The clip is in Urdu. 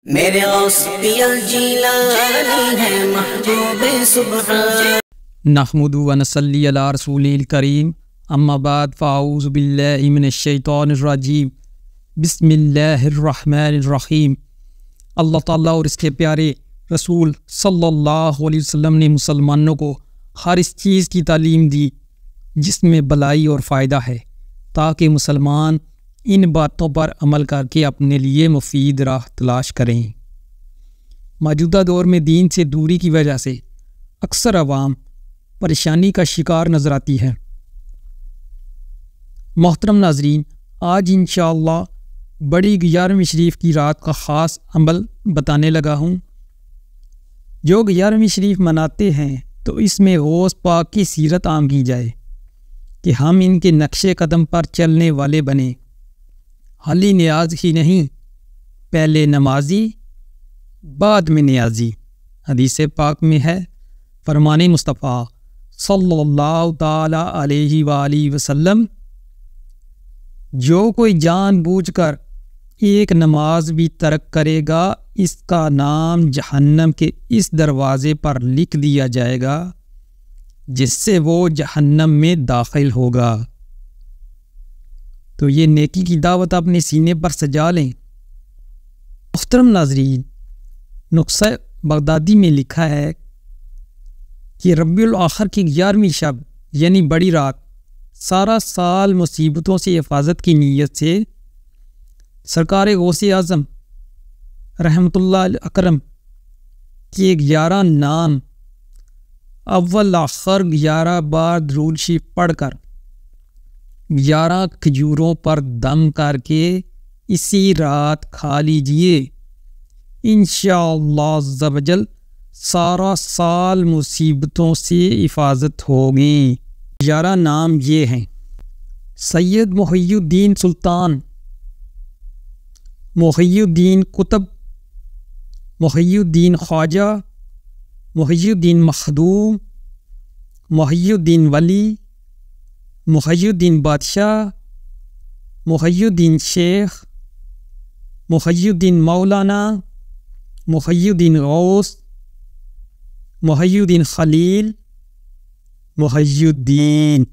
میرے غوث پی الجیلانی ہے محبوب سبحان. نحمدہ و نصلی علی رسول الکریم. اما بعد فاعوذ باللہ من الشیطان الرجیم. بسم اللہ الرحمن الرحیم. اللہ تعالیٰ اور اس کے پیارے رسول صلی اللہ علیہ وسلم نے مسلمانوں کو ہر اس چیز کی تعلیم دی جس میں بلائی اور فائدہ ہے، تاکہ مسلمان ان باتوں پر عمل کر کے اپنے لیے مفید راہ تلاش کریں۔ موجودہ دور میں دین سے دوری کی وجہ سے اکثر عوام پریشانی کا شکار نظر آتی ہے۔ محترم ناظرین، آج انشاءاللہ بڑی 11ویں شریف کی رات کا خاص عمل بتانے لگا ہوں۔ جو 11ویں شریف مناتے ہیں تو اس میں غوث پاک کی سیرت عام کی جائے کہ ہم ان کے نقش قدم پر چلنے والے بنیں۔ حالی نیاز ہی نہیں، پہلے نمازی بعد میں نیازی۔ حدیث پاک میں ہے، فرمان مصطفیٰ صلی اللہ تعالی علیہ وآلہ وسلم، جو کوئی جان بوجھ کر ایک نماز بھی ترک کرے گا اس کا نام جہنم کے اس دروازے پر لکھ دیا جائے گا جس سے وہ جہنم میں داخل ہوگا۔ تو یہ نیکی کی دعوت اپنے سینے پر سجا لیں۔ محترم ناظرین، نسخہ بغدادی میں لکھا ہے کہ ربیع الاخر کی 11ویں شب یعنی بڑی رات سارا سال مصیبتوں سے حفاظت کی نیت سے سرکار غوث اعظم رحمۃ اللہ اکرم کے 11 نام اول آخر 11 بار درود شریف پڑھ کر 11 کھجوروں پر دم کر کے اسی رات کھا لیجئے، انشاءاللہ عز و جل سارا سال مصیبتوں سے حفاظت ہوگی۔ 11 نام یہ ہیں: سید محی الدین سلطان، محی الدین قطب، محی الدین خواجہ، محی الدین مخدوم، محی الدین ولی، محی الدین بادشاہ، محی الدین شیخ، محی الدین مولانا، محی الدین غوث، محی الدین خلیل، محی الدین۔